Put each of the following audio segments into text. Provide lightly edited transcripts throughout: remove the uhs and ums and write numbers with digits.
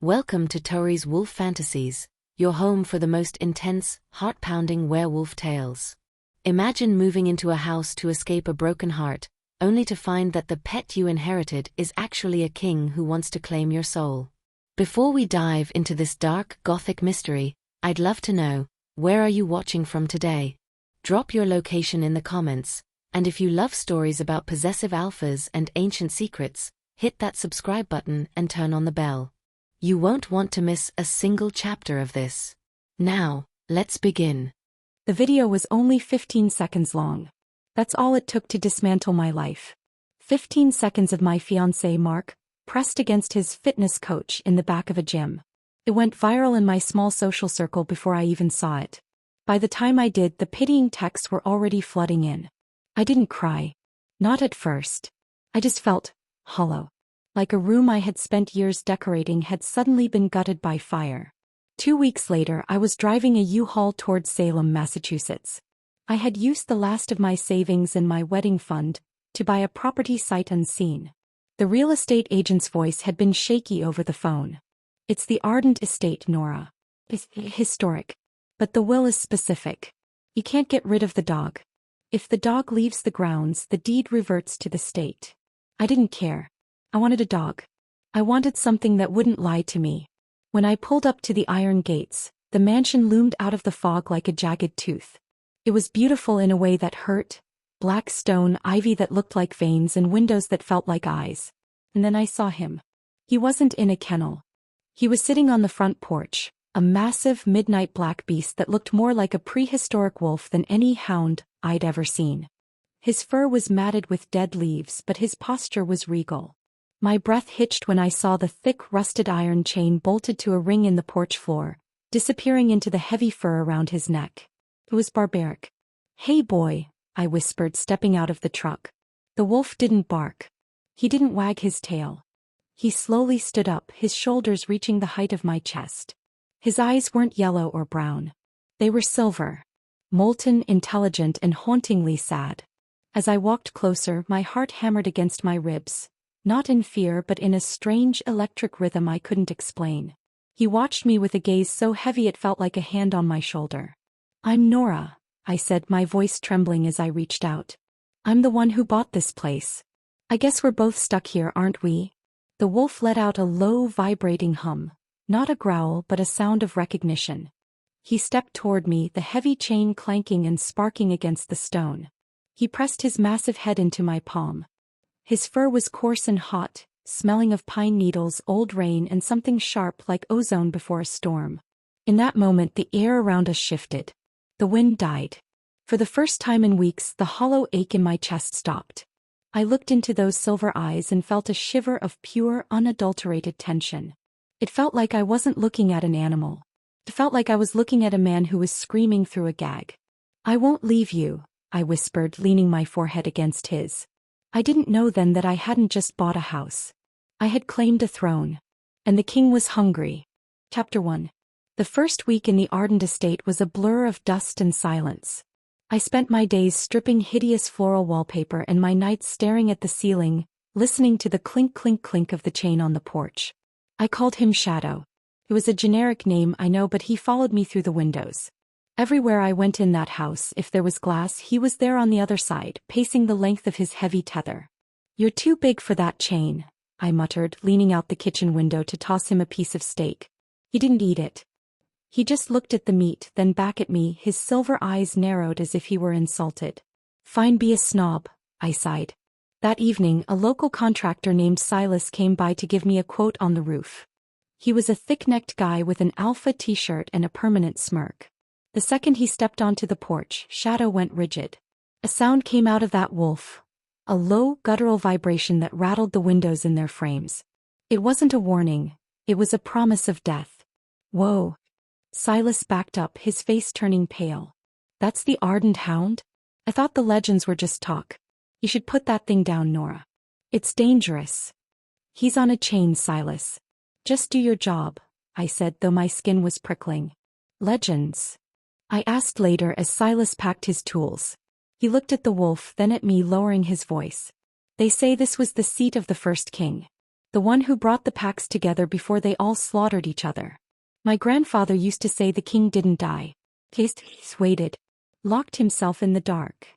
Welcome to Tori's Wolf Fantasies, your home for the most intense, heart-pounding werewolf tales. Imagine moving into a house to escape a broken heart, only to find that the pet you inherited is actually a king who wants to claim your soul. Before we dive into this dark, gothic mystery, I'd love to know, where are you watching from today? Drop your location in the comments, and if you love stories about possessive alphas and ancient secrets, hit that subscribe button and turn on the bell. You won't want to miss a single chapter of this. Now, let's begin. The video was only 15 seconds long. That's all it took to dismantle my life. 15 seconds of my fiancé Mark, pressed against his fitness coach in the back of a gym. It went viral in my small social circle before I even saw it. By the time I did, the pitying texts were already flooding in. I didn't cry. Not at first. I just felt hollow. Like a room I had spent years decorating had suddenly been gutted by fire. 2 weeks later, I was driving a U-Haul towards Salem, Massachusetts. I had used the last of my savings and my wedding fund to buy a property sight unseen. The real estate agent's voice had been shaky over the phone. "It's the Ardent estate, Nora. It's historic. But the will is specific. You can't get rid of the dog. If the dog leaves the grounds, the deed reverts to the state." I didn't care. I wanted a dog. I wanted something that wouldn't lie to me. When I pulled up to the iron gates, the mansion loomed out of the fog like a jagged tooth. It was beautiful in a way that hurt, black stone, ivy that looked like veins, and windows that felt like eyes. And then I saw him. He wasn't in a kennel. He was sitting on the front porch, a massive midnight black beast that looked more like a prehistoric wolf than any hound I'd ever seen. His fur was matted with dead leaves, but his posture was regal. My breath hitched when I saw the thick rusted iron chain bolted to a ring in the porch floor, disappearing into the heavy fur around his neck. It was barbaric. "Hey boy," I whispered, stepping out of the truck. The wolf didn't bark. He didn't wag his tail. He slowly stood up, his shoulders reaching the height of my chest. His eyes weren't yellow or brown. They were silver. Molten, intelligent, and hauntingly sad. As I walked closer, my heart hammered against my ribs. Not in fear, but in a strange electric rhythm I couldn't explain. He watched me with a gaze so heavy it felt like a hand on my shoulder. "I'm Nora," I said, my voice trembling as I reached out. "I'm the one who bought this place. I guess we're both stuck here, aren't we?" The wolf let out a low, vibrating hum. Not a growl, but a sound of recognition. He stepped toward me, the heavy chain clanking and sparking against the stone. He pressed his massive head into my palm. His fur was coarse and hot, smelling of pine needles, old rain, and something sharp like ozone before a storm. In that moment, the air around us shifted. The wind died. For the first time in weeks, the hollow ache in my chest stopped. I looked into those silver eyes and felt a shiver of pure, unadulterated tension. It felt like I wasn't looking at an animal. It felt like I was looking at a man who was screaming through a gag. "I won't leave you," I whispered, leaning my forehead against his. I didn't know then that I hadn't just bought a house. I had claimed a throne. And the king was hungry. Chapter 1. The first week in the Ardent estate was a blur of dust and silence. I spent my days stripping hideous floral wallpaper and my nights staring at the ceiling, listening to the clink clink clink of the chain on the porch. I called him Shadow. It was a generic name, I know, but he followed me through the windows. Everywhere I went in that house, if there was glass, he was there on the other side, pacing the length of his heavy tether. "You're too big for that chain," I muttered, leaning out the kitchen window to toss him a piece of steak. He didn't eat it. He just looked at the meat, then back at me, his silver eyes narrowed as if he were insulted. "Fine, be a snob," I sighed. That evening, a local contractor named Silas came by to give me a quote on the roof. He was a thick-necked guy with an alpha t-shirt and a permanent smirk. The second he stepped onto the porch, Shadow went rigid. A sound came out of that wolf. A low, guttural vibration that rattled the windows in their frames. It wasn't a warning. It was a promise of death. "Whoa." Silas backed up, his face turning pale. "That's the Ardent Hound? I thought the legends were just talk. You should put that thing down, Nora. It's dangerous." "He's on a chain, Silas. Just do your job," I said, though my skin was prickling. "Legends?" I asked later as Silas packed his tools. He looked at the wolf, then at me, lowering his voice. "They say this was the seat of the first king. The one who brought the packs together before they all slaughtered each other. My grandfather used to say the king didn't die. He waited. Locked himself in the dark.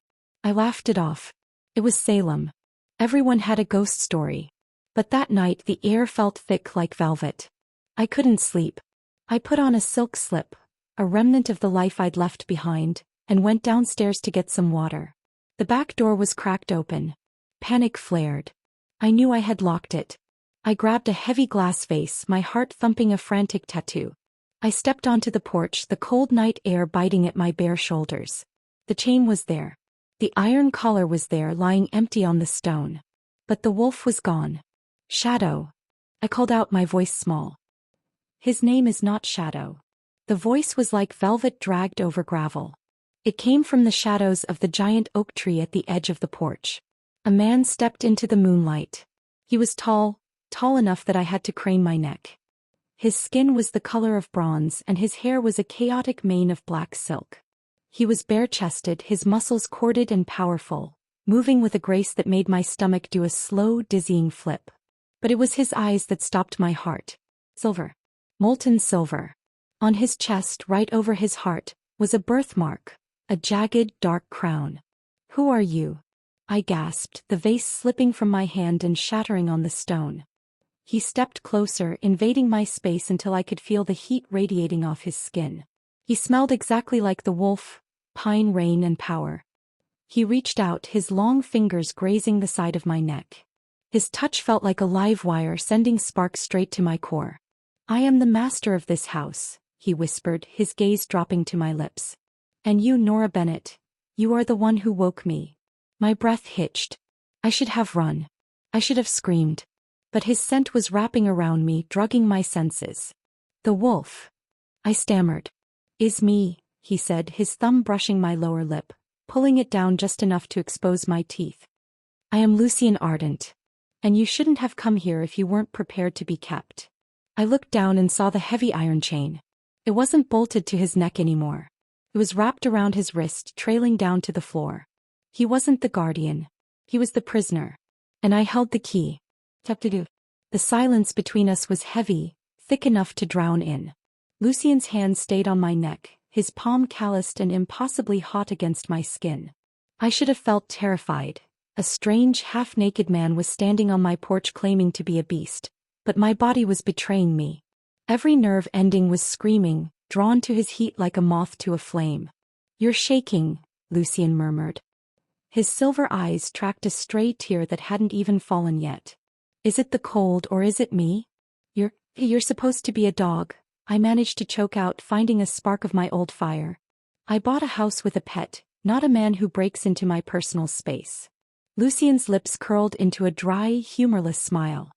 I laughed it off. It was Salem. Everyone had a ghost story. But that night the air felt thick like velvet. I couldn't sleep. I put on a silk slip, a remnant of the life I'd left behind, and went downstairs to get some water. The back door was cracked open. Panic flared. I knew I had locked it. I grabbed a heavy glass vase, my heart thumping a frantic tattoo. I stepped onto the porch, the cold night air biting at my bare shoulders. The chain was there. The iron collar was there, lying empty on the stone. But the wolf was gone. Shadow. I called out, my voice small. His name is not Shadow. The voice was like velvet dragged over gravel. It came from the shadows of the giant oak tree at the edge of the porch. A man stepped into the moonlight. He was tall enough that I had to crane my neck. His skin was the color of bronze and his hair was a chaotic mane of black silk. He was bare-chested, his muscles corded and powerful, moving with a grace that made my stomach do a slow, dizzying flip. But it was his eyes that stopped my heart. Silver. Molten silver. On his chest, right over his heart, was a birthmark, a jagged, dark crown. "Who are you?" I gasped, the vase slipping from my hand and shattering on the stone. He stepped closer, invading my space until I could feel the heat radiating off his skin. He smelled exactly like the wolf, pine, rain, and power. He reached out, his long fingers grazing the side of my neck. His touch felt like a live wire, sending sparks straight to my core. "I am the master of this house," he whispered, his gaze dropping to my lips. "And you, Nora Bennett, you are the one who woke me." My breath hitched. I should have run. I should have screamed. But his scent was wrapping around me, drugging my senses. "The wolf," I stammered. "Is me," he said, his thumb brushing my lower lip, pulling it down just enough to expose my teeth. "I am Lucien Ardent. And you shouldn't have come here if you weren't prepared to be kept." I looked down and saw the heavy iron chain. It wasn't bolted to his neck anymore. It was wrapped around his wrist, trailing down to the floor. He wasn't the guardian. He was the prisoner. And I held the key. The silence between us was heavy, thick enough to drown in. Lucien's hand stayed on my neck, his palm calloused and impossibly hot against my skin. I should have felt terrified. A strange, half-naked man was standing on my porch claiming to be a beast, but my body was betraying me. Every nerve ending was screaming, drawn to his heat like a moth to a flame. "You're shaking," Lucien murmured. His silver eyes tracked a stray tear that hadn't even fallen yet. "Is it the cold or is it me?" You're supposed to be a dog," I managed to choke out, finding a spark of my old fire. "I bought a house with a pet, not a man who breaks into my personal space." Lucien's lips curled into a dry, humorless smile.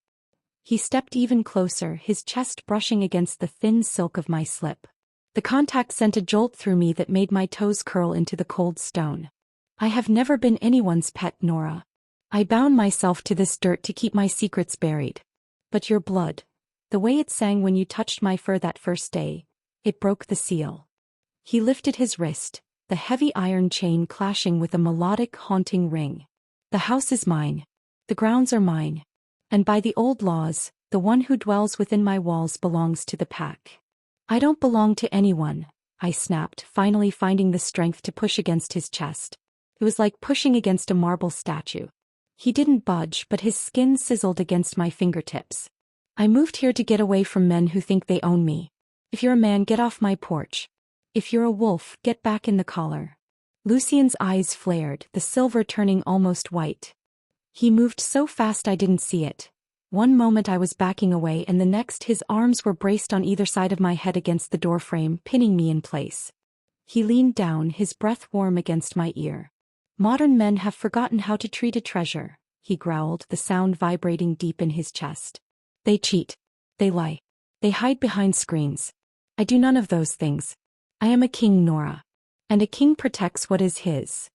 He stepped even closer, his chest brushing against the thin silk of my slip. The contact sent a jolt through me that made my toes curl into the cold stone. "I have never been anyone's pet, Nora. I bound myself to this dirt to keep my secrets buried. But your blood, the way it sang when you touched my fur that first day, it broke the seal." He lifted his wrist, the heavy iron chain clashing with a melodic, haunting ring. "The house is mine. The grounds are mine. And by the old laws, the one who dwells within my walls belongs to the pack." "I don't belong to anyone," I snapped, finally finding the strength to push against his chest. It was like pushing against a marble statue. He didn't budge, but his skin sizzled against my fingertips. "I moved here to get away from men who think they own me. If you're a man, get off my porch. If you're a wolf, get back in the collar." Lucien's eyes flared, the silver turning almost white. He moved so fast I didn't see it. One moment I was backing away and the next his arms were braced on either side of my head against the doorframe, pinning me in place. He leaned down, his breath warm against my ear. "Modern men have forgotten how to treat a treasure," he growled, the sound vibrating deep in his chest. "They cheat. They lie. They hide behind screens. I do none of those things. I am a king, Nora. And a king protects what is his."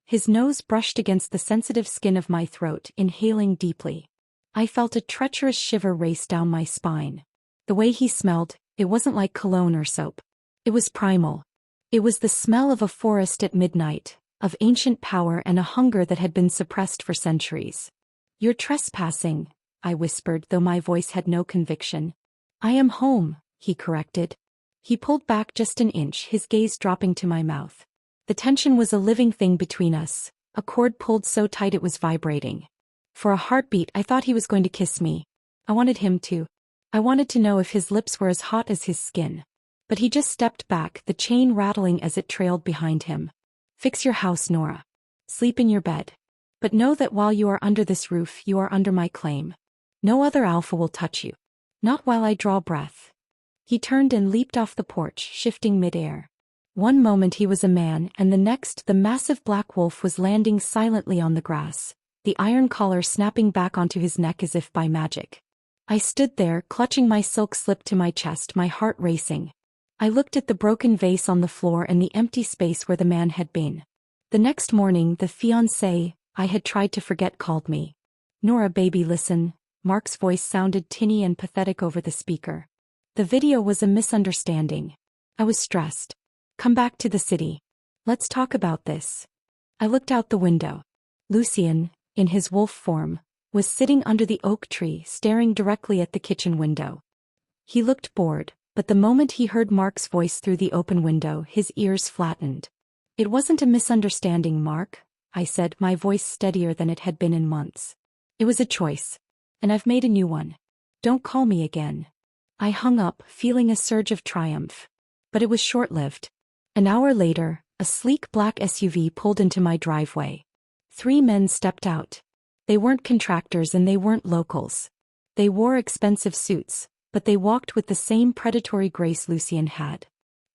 His nose brushed against the sensitive skin of my throat, inhaling deeply. I felt a treacherous shiver race down my spine. The way he smelled, it wasn't like cologne or soap. It was primal. It was the smell of a forest at midnight, of ancient power and a hunger that had been suppressed for centuries. "You're trespassing," I whispered, though my voice had no conviction. I am home, he corrected. He pulled back just an inch, his gaze dropping to my mouth. The tension was a living thing between us, a cord pulled so tight it was vibrating. For a heartbeat I thought he was going to kiss me. I wanted him to. I wanted to know if his lips were as hot as his skin. But he just stepped back, the chain rattling as it trailed behind him. Fix your house, Nora. Sleep in your bed. But know that while you are under this roof, you are under my claim. No other alpha will touch you. Not while I draw breath. He turned and leaped off the porch, shifting midair. One moment he was a man, and the next the massive black wolf was landing silently on the grass, the iron collar snapping back onto his neck as if by magic. I stood there, clutching my silk slip to my chest, my heart racing. I looked at the broken vase on the floor and the empty space where the man had been. The next morning, the fiancé I had tried to forget called me. Nora, baby, listen. Mark's voice sounded tinny and pathetic over the speaker. The video was a misunderstanding. I was stressed. Come back to the city. Let's talk about this. I looked out the window. Lucien, in his wolf form, was sitting under the oak tree, staring directly at the kitchen window. He looked bored, but the moment he heard Mark's voice through the open window, his ears flattened. It wasn't a misunderstanding, Mark, I said, my voice steadier than it had been in months. It was a choice. And I've made a new one. Don't call me again. I hung up, feeling a surge of triumph. But it was short-lived. An hour later, a sleek black SUV pulled into my driveway. 3 men stepped out. They weren't contractors and they weren't locals. They wore expensive suits, but they walked with the same predatory grace Lucien had.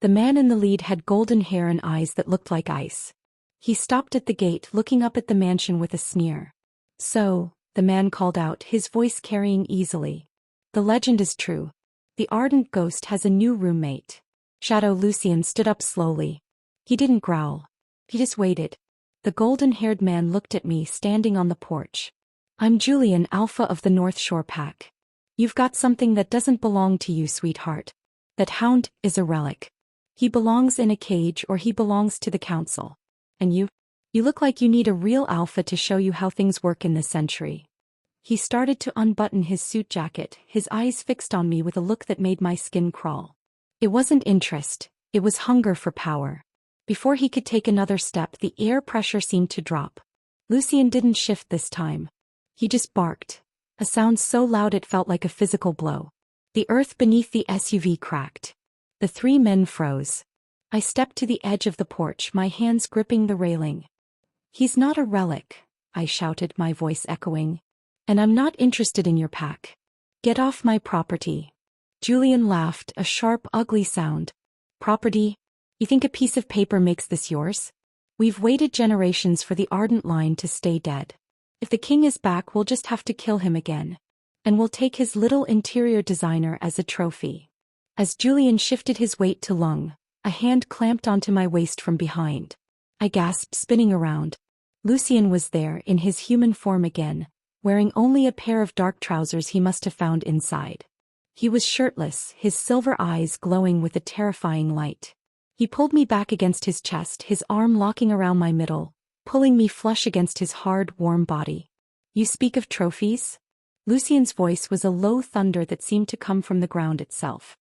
The man in the lead had golden hair and eyes that looked like ice. He stopped at the gate, looking up at the mansion with a sneer. So, the man called out, his voice carrying easily. The legend is true. The ardent ghost has a new roommate. Shadow. Lucien stood up slowly. He didn't growl. He just waited. The golden-haired man looked at me, standing on the porch. I'm Julian, Alpha of the North Shore Pack. You've got something that doesn't belong to you, sweetheart. That hound is a relic. He belongs in a cage or he belongs to the council. And you look like you need a real alpha to show you how things work in this century. He started to unbutton his suit jacket, his eyes fixed on me with a look that made my skin crawl. It wasn't interest, it was hunger for power. Before he could take another step, the air pressure seemed to drop. Lucien didn't shift this time. He just barked. A sound so loud it felt like a physical blow. The earth beneath the SUV cracked. The 3 men froze. I stepped to the edge of the porch, my hands gripping the railing. He's not a relic, I shouted, my voice echoing. And I'm not interested in your pack. Get off my property. Julian laughed, a sharp, ugly sound. Property? You think a piece of paper makes this yours? We've waited generations for the Ardent line to stay dead. If the king is back, we'll just have to kill him again. And we'll take his little interior designer as a trophy. As Julian shifted his weight to lung, a hand clamped onto my waist from behind. I gasped, spinning around. Lucien was there, in his human form again, wearing only a pair of dark trousers he must have found inside. He was shirtless, his silver eyes glowing with a terrifying light. He pulled me back against his chest, his arm locking around my middle, pulling me flush against his hard, warm body. You speak of trophies? Lucien's voice was a low thunder that seemed to come from the ground itself.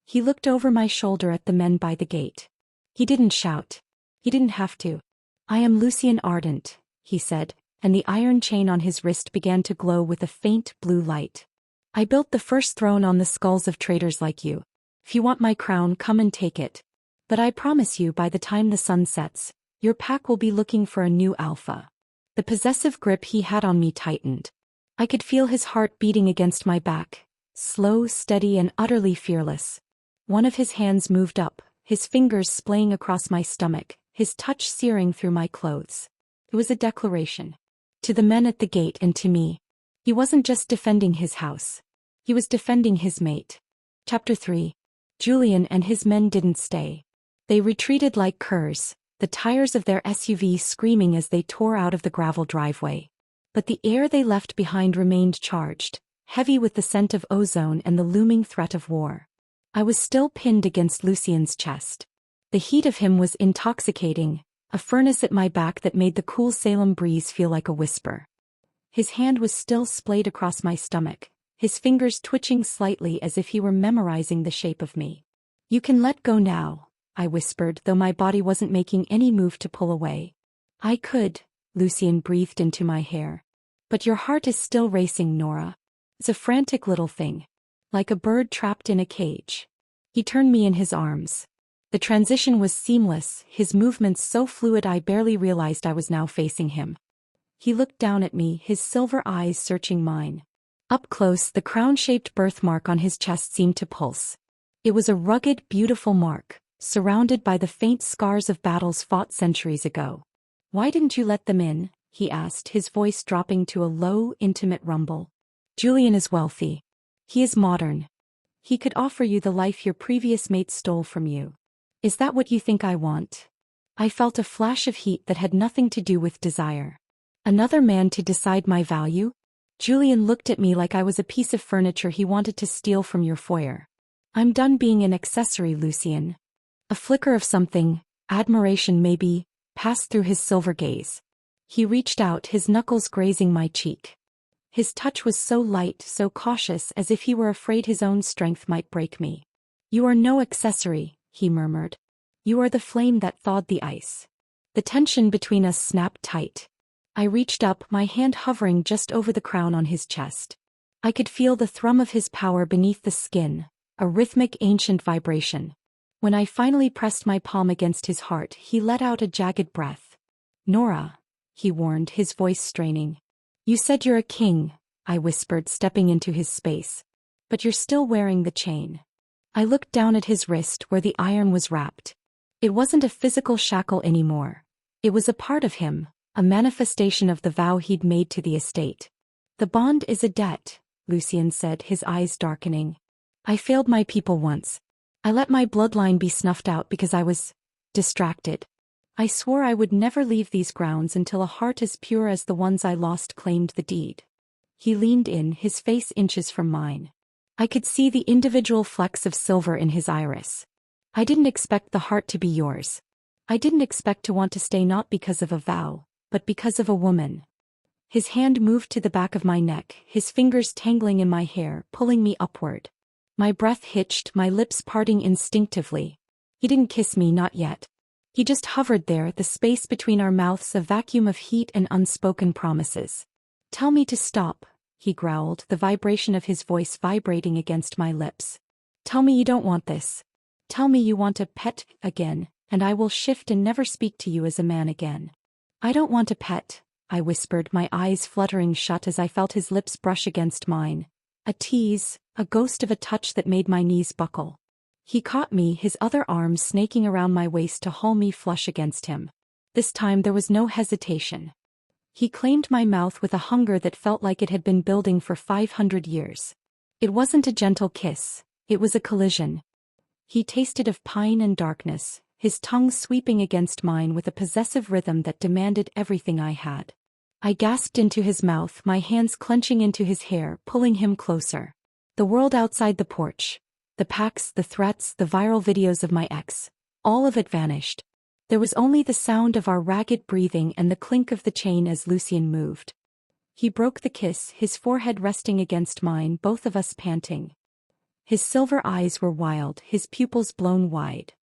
He looked over my shoulder at the men by the gate. He didn't shout. He didn't have to. I am Lucien Ardent, he said, and the iron chain on his wrist began to glow with a faint blue light. I built the first throne on the skulls of traitors like you. If you want my crown, come and take it. But I promise you, by the time the sun sets, your pack will be looking for a new alpha. The possessive grip he had on me tightened. I could feel his heart beating against my back, slow, steady, and utterly fearless. One of his hands moved up, his fingers splaying across my stomach, his touch searing through my clothes. It was a declaration. To the men at the gate and to me. He wasn't just defending his house. He was defending his mate. Chapter 3. Julian and his men didn't stay. They retreated like curs, the tires of their SUV screaming as they tore out of the gravel driveway. But the air they left behind remained charged, heavy with the scent of ozone and the looming threat of war. I was still pinned against Lucien's chest. The heat of him was intoxicating, a furnace at my back that made the cool Salem breeze feel like a whisper. His hand was still splayed across my stomach, his fingers twitching slightly as if he were memorizing the shape of me. "You can let go now," I whispered, though my body wasn't making any move to pull away. "I could," Lucien breathed into my hair. "But your heart is still racing, Nora. It's a frantic little thing. Like a bird trapped in a cage." He turned me in his arms. The transition was seamless, his movements so fluid I barely realized I was now facing him. He looked down at me, his silver eyes searching mine. Up close, the crown-shaped birthmark on his chest seemed to pulse. It was a rugged, beautiful mark, surrounded by the faint scars of battles fought centuries ago. "Why didn't you let them in?" he asked, his voice dropping to a low, intimate rumble. "Julian is wealthy. He is modern. He could offer you the life your previous mate stole from you. Is that what you think I want?" I felt a flash of heat that had nothing to do with desire. Another man to decide my value? Julian looked at me like I was a piece of furniture he wanted to steal from your foyer. "I'm done being an accessory, Lucien." A flicker of something, admiration maybe, passed through his silver gaze. He reached out, his knuckles grazing my cheek. His touch was so light, so cautious, as if he were afraid his own strength might break me. "You are no accessory," he murmured. "You are the flame that thawed the ice." The tension between us snapped tight. I reached up, my hand hovering just over the crown on his chest. I could feel the thrum of his power beneath the skin, a rhythmic ancient vibration. When I finally pressed my palm against his heart, he let out a jagged breath. "Nora," he warned, his voice straining. "You said you're a king," I whispered, stepping into his space. "But you're still wearing the chain." I looked down at his wrist where the iron was wrapped. It wasn't a physical shackle anymore. It was a part of him, a manifestation of the vow he'd made to the estate. "The bond is a debt," Lucien said, his eyes darkening. "I failed my people once. I let my bloodline be snuffed out because I was distracted. I swore I would never leave these grounds until a heart as pure as the ones I lost claimed the deed." He leaned in, his face inches from mine. I could see the individual flecks of silver in his iris. "I didn't expect the heart to be yours. I didn't expect to want to stay, not because of a vow, but because of a woman." His hand moved to the back of my neck, his fingers tangling in my hair, pulling me upward. My breath hitched, my lips parting instinctively. He didn't kiss me, not yet. He just hovered there, the space between our mouths a vacuum of heat and unspoken promises. "Tell me to stop," he growled, the vibration of his voice vibrating against my lips. "Tell me you don't want this. Tell me you want a pet again, and I will shift and never speak to you as a man again." "I don't want a pet," I whispered, my eyes fluttering shut as I felt his lips brush against mine. A tease, a ghost of a touch that made my knees buckle. He caught me, his other arms snaking around my waist to haul me flush against him. This time there was no hesitation. He claimed my mouth with a hunger that felt like it had been building for 500 years. It wasn't a gentle kiss, it was a collision. He tasted of pine and darkness, his tongue sweeping against mine with a possessive rhythm that demanded everything I had. I gasped into his mouth, my hands clenching into his hair, pulling him closer. The world outside the porch, the packs, the threats, the viral videos of my ex, all of it vanished. There was only the sound of our ragged breathing and the clink of the chain as Lucien moved. He broke the kiss, his forehead resting against mine, both of us panting. His silver eyes were wild, his pupils blown wide.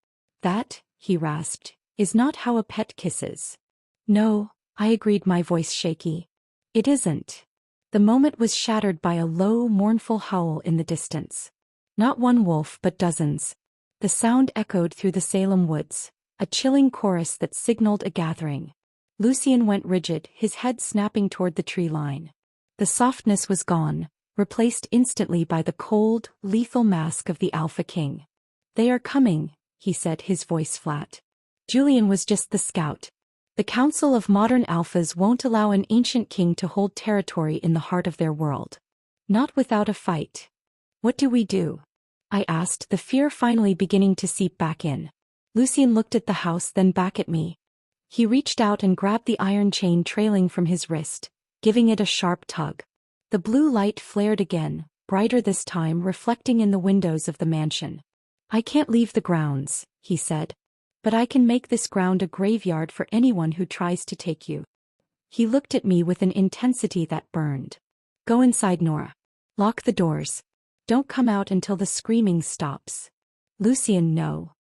"That," he rasped, "is not how a pet kisses." "No," I agreed, my voice shaky. "It isn't." The moment was shattered by a low, mournful howl in the distance. Not one wolf, but dozens. The sound echoed through the Salem woods, a chilling chorus that signaled a gathering. Lucien went rigid, his head snapping toward the tree line. The softness was gone, replaced instantly by the cold, lethal mask of the Alpha King. "They are coming," he said, his voice flat. Julian was just the scout. The Council of Modern Alphas won't allow an ancient king to hold territory in the heart of their world. Not without a fight. "What do we do?" I asked, the fear finally beginning to seep back in. Lucien looked at the house, then back at me. He reached out and grabbed the iron chain trailing from his wrist, giving it a sharp tug. The blue light flared again, brighter this time, reflecting in the windows of the mansion. "I can't leave the grounds," he said. "But I can make this ground a graveyard for anyone who tries to take you." He looked at me with an intensity that burned. Go inside, Nora. Lock the doors. Don't come out until the screaming stops. Lucien, no.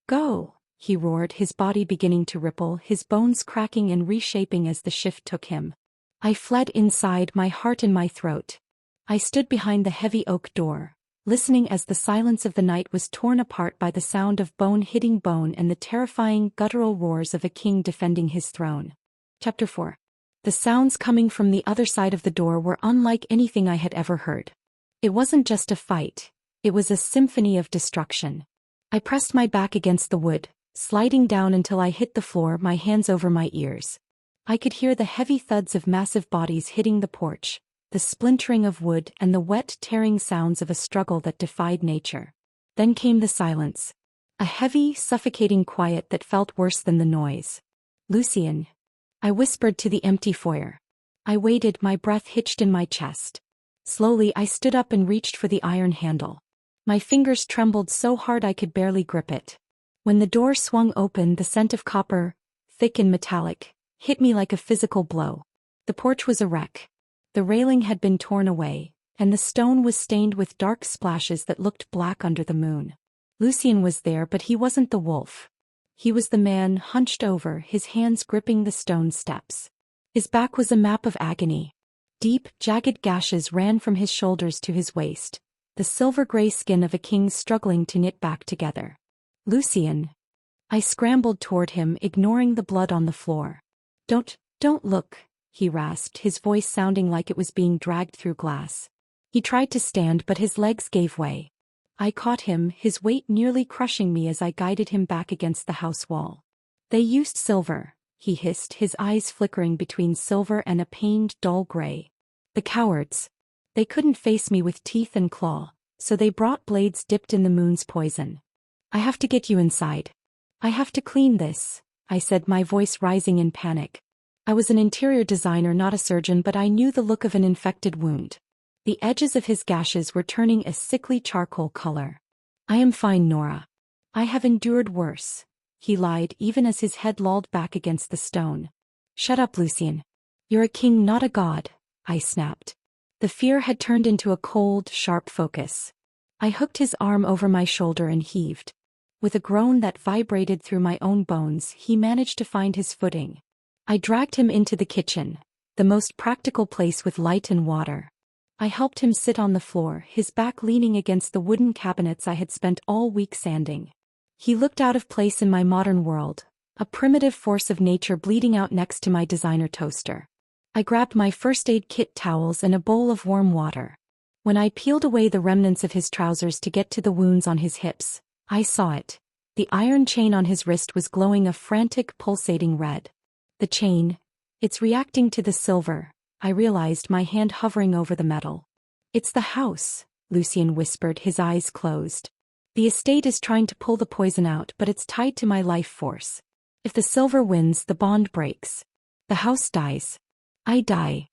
Go, he roared, his body beginning to ripple, his bones cracking and reshaping as the shift took him. I fled inside, my heart in my throat. I stood behind the heavy oak door, listening as the silence of the night was torn apart by the sound of bone hitting bone and the terrifying guttural roars of a king defending his throne. Chapter 4. The sounds coming from the other side of the door were unlike anything I had ever heard. It wasn't just a fight, it was a symphony of destruction. I pressed my back against the wood, sliding down until I hit the floor, my hands over my ears. I could hear the heavy thuds of massive bodies hitting the porch, the splintering of wood and the wet, tearing sounds of a struggle that defied nature. Then came the silence. A heavy, suffocating quiet that felt worse than the noise. Lucien. I whispered to the empty foyer. I waited, my breath hitched in my chest. Slowly I stood up and reached for the iron handle. My fingers trembled so hard I could barely grip it. When the door swung open, the scent of copper, thick and metallic, hit me like a physical blow. The porch was a wreck. The railing had been torn away, and the stone was stained with dark splashes that looked black under the moon. Lucien was there, but he wasn't the wolf. He was the man, hunched over, his hands gripping the stone steps. His back was a map of agony. Deep, jagged gashes ran from his shoulders to his waist, the silver-gray skin of a king struggling to knit back together. Lucien. I scrambled toward him, ignoring the blood on the floor. Don't look, he rasped, his voice sounding like it was being dragged through glass. He tried to stand, but his legs gave way. I caught him, his weight nearly crushing me as I guided him back against the house wall. They used silver, he hissed, his eyes flickering between silver and a pained, dull gray. The cowards. They couldn't face me with teeth and claw, so they brought blades dipped in the moon's poison. I have to get you inside. I have to clean this, I said, my voice rising in panic. I was an interior designer, not a surgeon, but I knew the look of an infected wound. The edges of his gashes were turning a sickly charcoal color. I am fine, Nora. I have endured worse, he lied, even as his head lolled back against the stone. Shut up, Lucien. You're a king, not a god, I snapped. The fear had turned into a cold, sharp focus. I hooked his arm over my shoulder and heaved. With a groan that vibrated through my own bones, he managed to find his footing. I dragged him into the kitchen, the most practical place with light and water. I helped him sit on the floor, his back leaning against the wooden cabinets I had spent all week sanding. He looked out of place in my modern world, a primitive force of nature bleeding out next to my designer toaster. I grabbed my first aid kit, towels and a bowl of warm water. When I peeled away the remnants of his trousers to get to the wounds on his hips, I saw it. The iron chain on his wrist was glowing a frantic, pulsating red. The chain. It's reacting to the silver, I realized, my hand hovering over the metal. It's the house, Lucien whispered, his eyes closed. The estate is trying to pull the poison out, but it's tied to my life force. If the silver wins, the bond breaks. The house dies. I die.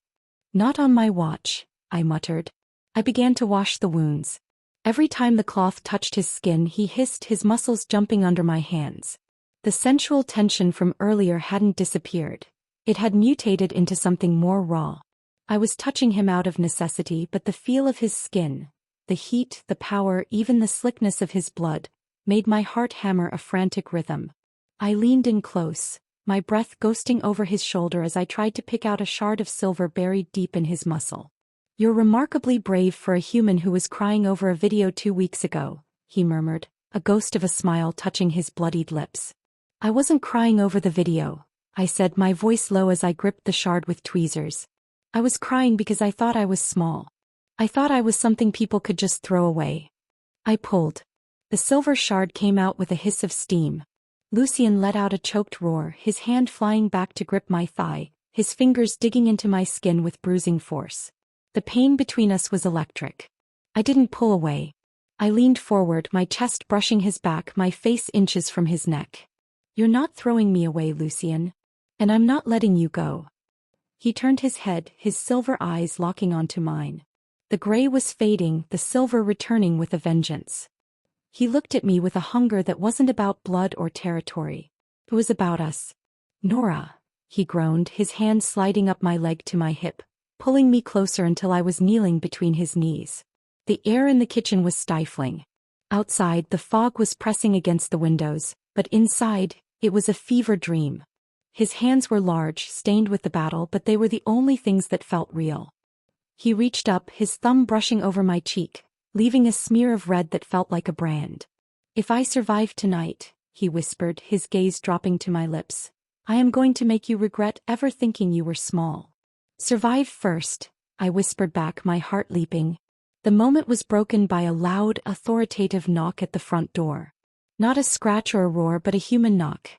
Not on my watch, I muttered. I began to wash the wounds. Every time the cloth touched his skin, he hissed, his muscles jumping under my hands. The sensual tension from earlier hadn't disappeared. It had mutated into something more raw. I was touching him out of necessity, but the feel of his skin, the heat, the power, even the slickness of his blood, made my heart hammer a frantic rhythm. I leaned in close, my breath ghosting over his shoulder as I tried to pick out a shard of silver buried deep in his muscle. You're remarkably brave for a human who was crying over a video 2 weeks ago, he murmured, a ghost of a smile touching his bloodied lips. I wasn't crying over the video, I said, my voice low as I gripped the shard with tweezers. I was crying because I thought I was small. I thought I was something people could just throw away. I pulled. The silver shard came out with a hiss of steam. Lucien let out a choked roar, his hand flying back to grip my thigh, his fingers digging into my skin with bruising force. The pain between us was electric. I didn't pull away. I leaned forward, my chest brushing his back, my face inches from his neck. You're not throwing me away, Lucien. And I'm not letting you go. He turned his head, his silver eyes locking onto mine. The gray was fading, the silver returning with a vengeance. He looked at me with a hunger that wasn't about blood or territory. It was about us. Nora, he groaned, his hand sliding up my leg to my hip, pulling me closer until I was kneeling between his knees. The air in the kitchen was stifling. Outside, the fog was pressing against the windows, but inside, it was a fever dream. His hands were large, stained with the battle, but they were the only things that felt real. He reached up, his thumb brushing over my cheek, leaving a smear of red that felt like a brand. "If I survive tonight," he whispered, his gaze dropping to my lips, "I am going to make you regret ever thinking you were small." "Survive first," I whispered back, my heart leaping. The moment was broken by a loud, authoritative knock at the front door. Not a scratch or a roar, but a human knock.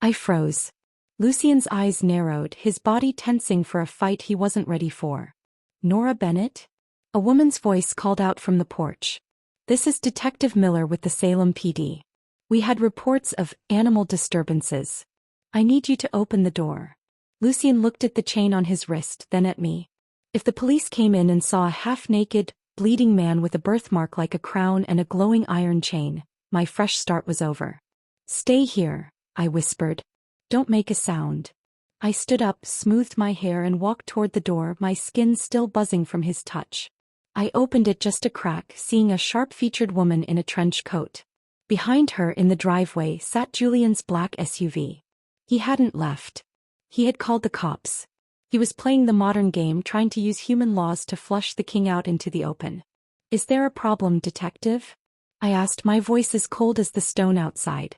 I froze. Lucien's eyes narrowed, his body tensing for a fight he wasn't ready for. "Nora Bennett?" A woman's voice called out from the porch. "This is Detective Miller with the Salem PD. We had reports of animal disturbances. I need you to open the door." Lucien looked at the chain on his wrist, then at me. If the police came in and saw a half-naked, bleeding man with a birthmark like a crown and a glowing iron chain, my fresh start was over. "Stay here," I whispered. "Don't make a sound." I stood up, smoothed my hair and walked toward the door, my skin still buzzing from his touch. I opened it just a crack, seeing a sharp-featured woman in a trench coat. Behind her, in the driveway, sat Julien's black SUV. He hadn't left. He had called the cops. He was playing the modern game, trying to use human laws to flush the king out into the open. "Is there a problem, detective?" I asked, my voice as cold as the stone outside.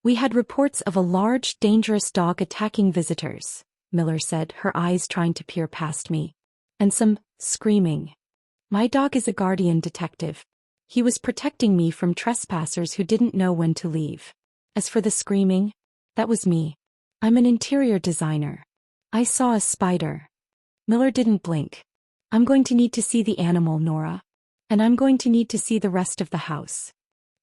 "We had reports of a large, dangerous dog attacking visitors," Miller said, her eyes trying to peer past me. "And some screaming. My dog is a guardian, detective. He was protecting me from trespassers who didn't know when to leave. As for the screaming, that was me. I'm an interior designer. I saw a spider." Miller didn't blink. "I'm going to need to see the animal, Nora. And I'm going to need to see the rest of the house."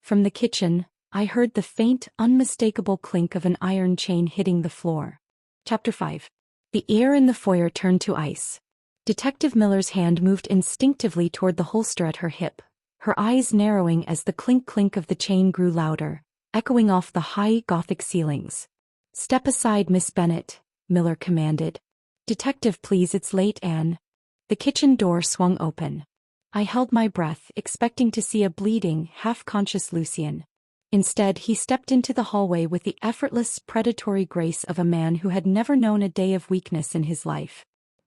From the kitchen, I heard the faint, unmistakable clink of an iron chain hitting the floor. Chapter 5. The air in the foyer turned to ice. Detective Miller's hand moved instinctively toward the holster at her hip, her eyes narrowing as the clink-clink of the chain grew louder, echoing off the high Gothic ceilings. "Step aside, Miss Bennett," Miller commanded. "Detective, please, it's late, Anne." The kitchen door swung open. I held my breath, expecting to see a bleeding, half-conscious Lucien. Instead, he stepped into the hallway with the effortless, predatory grace of a man who had never known a day of weakness in his life.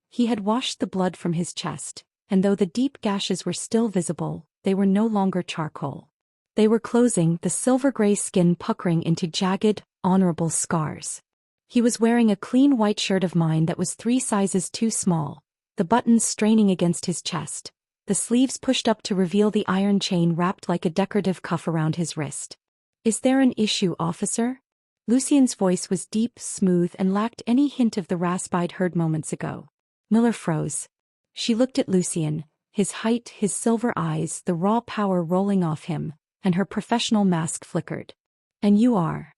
He had washed the blood from his chest, and though the deep gashes were still visible, they were no longer charcoal. They were closing, the silver-gray skin puckering into jagged, honorable scars. He was wearing a clean white shirt of mine that was 3 sizes too small, the buttons straining against his chest, the sleeves pushed up to reveal the iron chain wrapped like a decorative cuff around his wrist. "Is there an issue, officer?" Lucien's voice was deep, smooth, and lacked any hint of the rasp I'd heard moments ago. Miller froze. She looked at Lucien, his height, his silver eyes, the raw power rolling off him, and her professional mask flickered. "And you are?"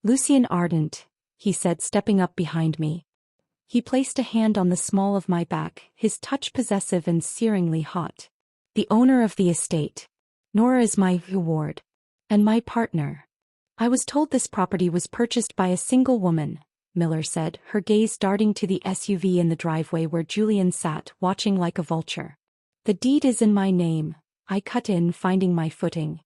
"Lucien Ardent," he said, stepping up behind me. He placed a hand on the small of my back, his touch possessive and searingly hot. "The owner of the estate. Nora is my ward. And my partner. I was told this property was purchased by a single woman," Miller said, her gaze darting to the SUV in the driveway where Julien sat, watching like a vulture. "The deed is in my name," I cut in, finding my footing.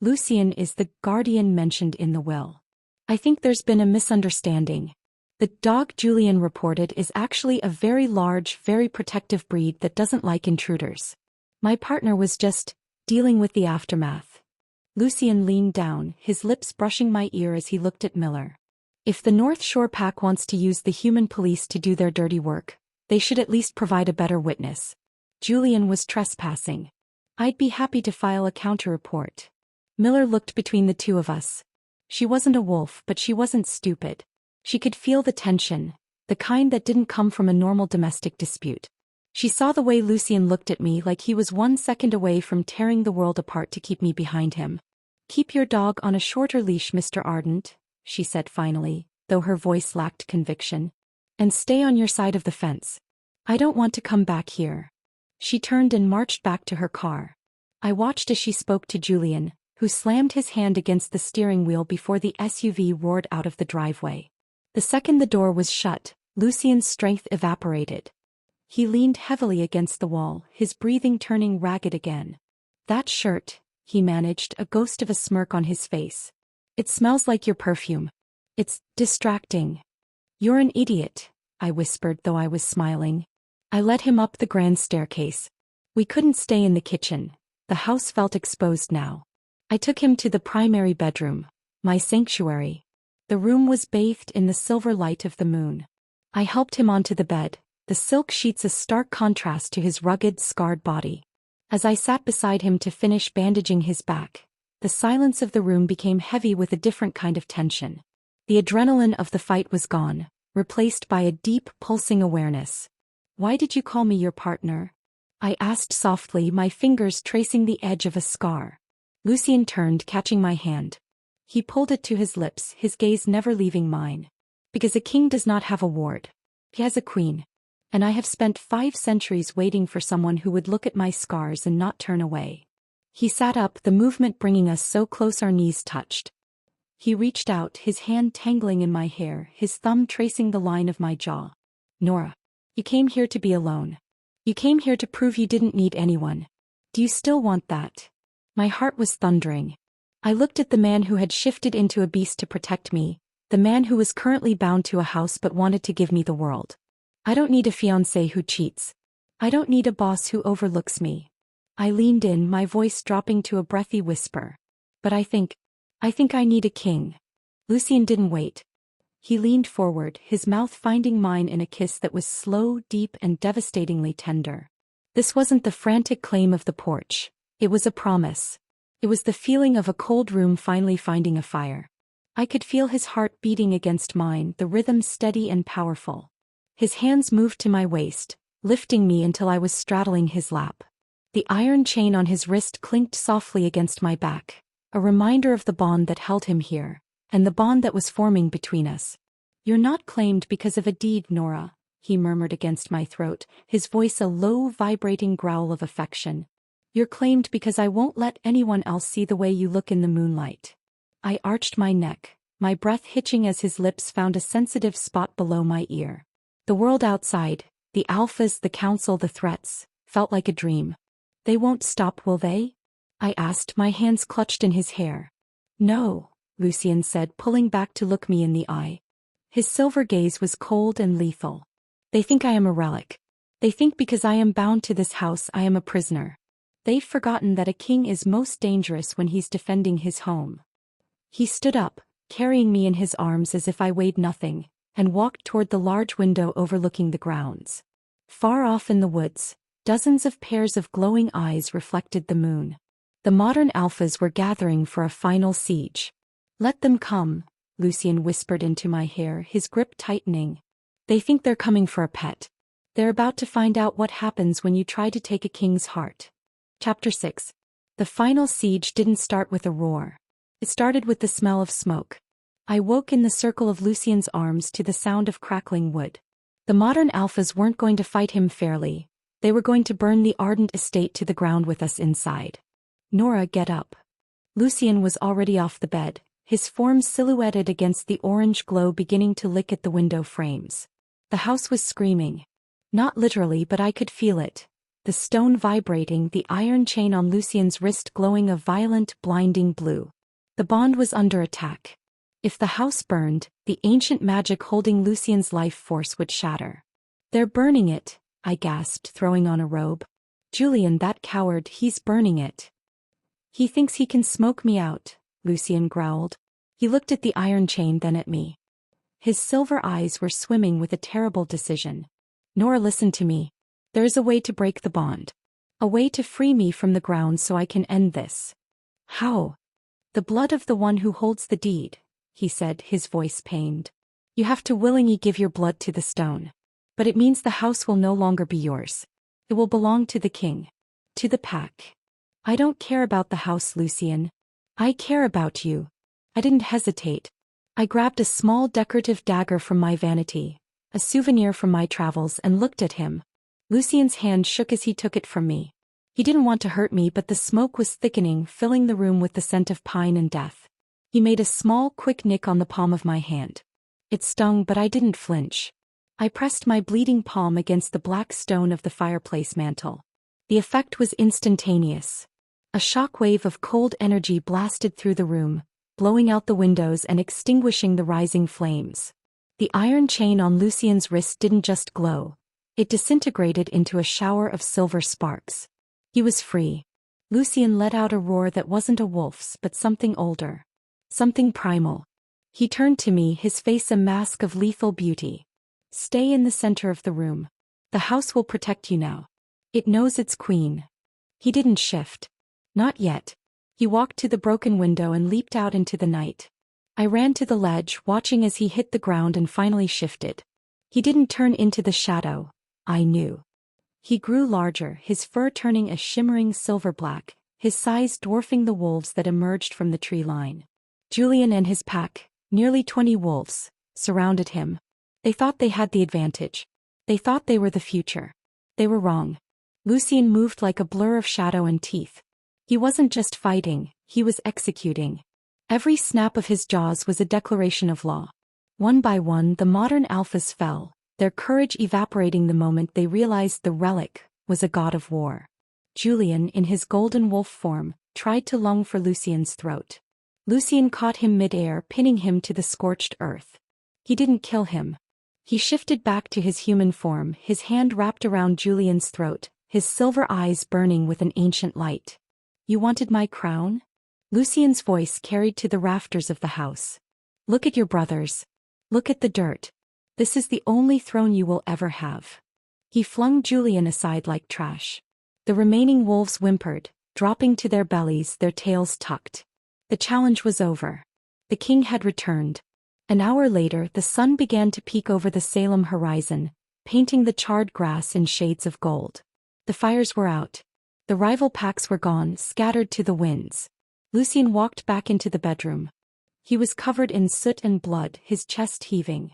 "Lucien is the guardian mentioned in the will. I think there's been a misunderstanding. The dog Julien reported is actually a very large, very protective breed that doesn't like intruders. My partner was just dealing with the aftermath." Lucien leaned down, his lips brushing my ear as he looked at Miller. "If the North Shore Pack wants to use the human police to do their dirty work, they should at least provide a better witness. Julien was trespassing. I'd be happy to file a counter-report." Miller looked between the two of us. She wasn't a wolf, but she wasn't stupid. She could feel the tension, the kind that didn't come from a normal domestic dispute. She saw the way Lucien looked at me, like he was 1 second away from tearing the world apart to keep me behind him. "Keep your dog on a shorter leash, Mr. Ardent," she said finally, though her voice lacked conviction. "And stay on your side of the fence. I don't want to come back here." She turned and marched back to her car. I watched as she spoke to Julien, who slammed his hand against the steering wheel before the SUV roared out of the driveway. The second the door was shut, Lucien's strength evaporated. He leaned heavily against the wall, his breathing turning ragged again. That shirt, he managed, a ghost of a smirk on his face. It smells like your perfume. It's distracting. You're an idiot, I whispered, though I was smiling. I led him up the grand staircase. We couldn't stay in the kitchen. The house felt exposed now. I took him to the primary bedroom, my sanctuary. The room was bathed in the silver light of the moon. I helped him onto the bed, the silk sheets a stark contrast to his rugged, scarred body. As I sat beside him to finish bandaging his back, the silence of the room became heavy with a different kind of tension. The adrenaline of the fight was gone, replaced by a deep, pulsing awareness. Why did you call me your partner? I asked softly, my fingers tracing the edge of a scar. Lucien turned, catching my hand. He pulled it to his lips, his gaze never leaving mine. Because a king does not have a ward. He has a queen. And I have spent 5 centuries waiting for someone who would look at my scars and not turn away. He sat up, the movement bringing us so close our knees touched. He reached out, his hand tangling in my hair, his thumb tracing the line of my jaw. Nora, you came here to be alone. You came here to prove you didn't need anyone. Do you still want that? My heart was thundering. I looked at the man who had shifted into a beast to protect me, the man who was currently bound to a house but wanted to give me the world. I don't need a fiancé who cheats. I don't need a boss who overlooks me. I leaned in, my voice dropping to a breathy whisper. But I think I need a king. Lucien didn't wait. He leaned forward, his mouth finding mine in a kiss that was slow, deep, and devastatingly tender. This wasn't the frantic claim of the porch. It was a promise. It was the feeling of a cold room finally finding a fire. I could feel his heart beating against mine, the rhythm steady and powerful. His hands moved to my waist, lifting me until I was straddling his lap. The iron chain on his wrist clinked softly against my back, a reminder of the bond that held him here, and the bond that was forming between us. You're not claimed because of a deed, Nora, he murmured against my throat, his voice a low, vibrating growl of affection. You're claimed because I won't let anyone else see the way you look in the moonlight. I arched my neck, my breath hitching as his lips found a sensitive spot below my ear. The world outside, the alphas, the council, the threats, felt like a dream. They won't stop, will they? I asked, my hands clutched in his hair. No, Lucien said, pulling back to look me in the eye. His silver gaze was cold and lethal. They think I am a relic. They think because I am bound to this house I am a prisoner. They've forgotten that a king is most dangerous when he's defending his home. He stood up, carrying me in his arms as if I weighed nothing, and walked toward the large window overlooking the grounds. Far off in the woods, dozens of pairs of glowing eyes reflected the moon. The modern alphas were gathering for a final siege. Let them come, Lucien whispered into my hair, his grip tightening. They think they're coming for a pet. They're about to find out what happens when you try to take a king's heart. Chapter 6. The final siege didn't start with a roar. It started with the smell of smoke. I woke in the circle of Lucien's arms to the sound of crackling wood. The modern alphas weren't going to fight him fairly. They were going to burn the Ardent estate to the ground with us inside. Nora, get up. Lucien was already off the bed, his form silhouetted against the orange glow beginning to lick at the window frames. The house was screaming. Not literally, but I could feel it. The stone vibrating, the iron chain on Lucien's wrist glowing a violent, blinding blue. The bond was under attack. If the house burned, the ancient magic holding Lucien's life force would shatter. They're burning it, I gasped, throwing on a robe. Julian, that coward, he's burning it. He thinks he can smoke me out, Lucien growled. He looked at the iron chain, then at me. His silver eyes were swimming with a terrible decision. Nora, listen to me. There is a way to break the bond. A way to free me from the ground so I can end this. How? The blood of the one who holds the deed, he said, his voice pained. You have to willingly give your blood to the stone. But it means the house will no longer be yours. It will belong to the king. To the pack. I don't care about the house, Lucien. I care about you. I didn't hesitate. I grabbed a small decorative dagger from my vanity, a souvenir from my travels, and looked at him. Lucien's hand shook as he took it from me. He didn't want to hurt me, but the smoke was thickening, filling the room with the scent of pine and death. He made a small, quick nick on the palm of my hand. It stung, but I didn't flinch. I pressed my bleeding palm against the black stone of the fireplace mantel. The effect was instantaneous. A shock wave of cold energy blasted through the room, blowing out the windows and extinguishing the rising flames. The iron chain on Lucien's wrist didn't just glow. It disintegrated into a shower of silver sparks. He was free. Lucien let out a roar that wasn't a wolf's but something older. Something primal. He turned to me, his face a mask of lethal beauty. Stay in the center of the room. The house will protect you now. It knows its queen. He didn't shift. Not yet. He walked to the broken window and leaped out into the night. I ran to the ledge, watching as he hit the ground and finally shifted. He didn't turn into the shadow. I knew. He grew larger, his fur turning a shimmering silver black, his size dwarfing the wolves that emerged from the tree line. Julien and his pack, nearly 20 wolves, surrounded him. They thought they had the advantage. They thought they were the future. They were wrong. Lucien moved like a blur of shadow and teeth. He wasn't just fighting, he was executing. Every snap of his jaws was a declaration of law. One by one, the modern alphas fell, their courage evaporating the moment they realized the relic was a god of war. Julien, in his golden wolf form, tried to lunge for Lucien's throat. Lucien caught him mid-air, pinning him to the scorched earth. He didn't kill him. He shifted back to his human form, his hand wrapped around Julien's throat, his silver eyes burning with an ancient light. You wanted my crown? Lucien's voice carried to the rafters of the house. Look at your brothers. Look at the dirt. This is the only throne you will ever have. He flung Julien aside like trash. The remaining wolves whimpered, dropping to their bellies, their tails tucked. The challenge was over. The king had returned. An hour later, the sun began to peek over the Salem horizon, painting the charred grass in shades of gold. The fires were out. The rival packs were gone, scattered to the winds. Lucien walked back into the bedroom. He was covered in soot and blood, his chest heaving.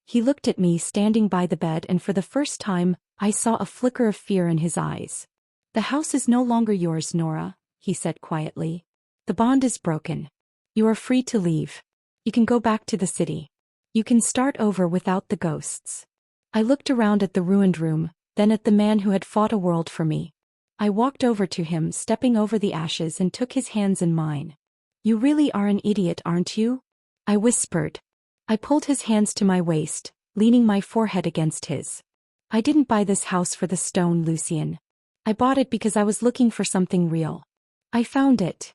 He looked at me standing by the bed, and for the first time, I saw a flicker of fear in his eyes. The house is no longer yours, Nora, he said quietly. The bond is broken. You are free to leave. You can go back to the city. You can start over without the ghosts. I looked around at the ruined room, then at the man who had fought a world for me. I walked over to him, stepping over the ashes, and took his hands in mine. You really are an idiot, aren't you? I whispered. I pulled his hands to my waist, leaning my forehead against his. I didn't buy this house for the stone, Lucien. I bought it because I was looking for something real. I found it.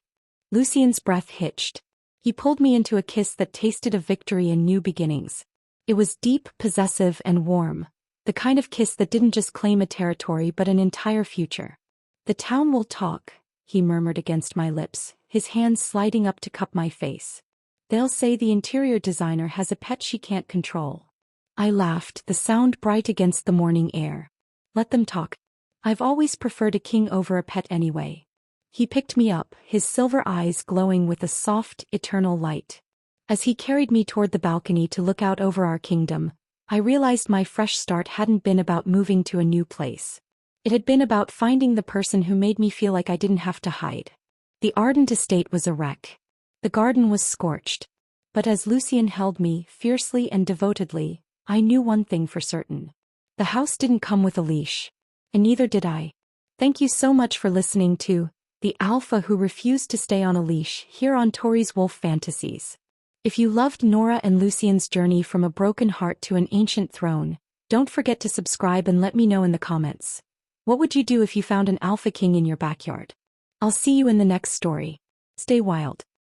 Lucien's breath hitched. He pulled me into a kiss that tasted of victory and new beginnings. It was deep, possessive, and warm, the kind of kiss that didn't just claim a territory but an entire future. The town will talk, he murmured against my lips, his hands sliding up to cup my face. They'll say the interior designer has a pet she can't control. I laughed, the sound bright against the morning air. Let them talk. I've always preferred a king over a pet anyway. He picked me up, his silver eyes glowing with a soft, eternal light. As he carried me toward the balcony to look out over our kingdom, I realized my fresh start hadn't been about moving to a new place. It had been about finding the person who made me feel like I didn't have to hide. The Ardent estate was a wreck. The garden was scorched. But as Lucien held me, fiercely and devotedly, I knew one thing for certain. The house didn't come with a leash. And neither did I. Thank you so much for listening to The Alpha Who Refused to Stay on a Leash here on Tori's Wolf Fantasies. If you loved Nora and Lucien's journey from a broken heart to an ancient throne, don't forget to subscribe and let me know in the comments. What would you do if you found an alpha king in your backyard? I'll see you in the next story. Stay wild.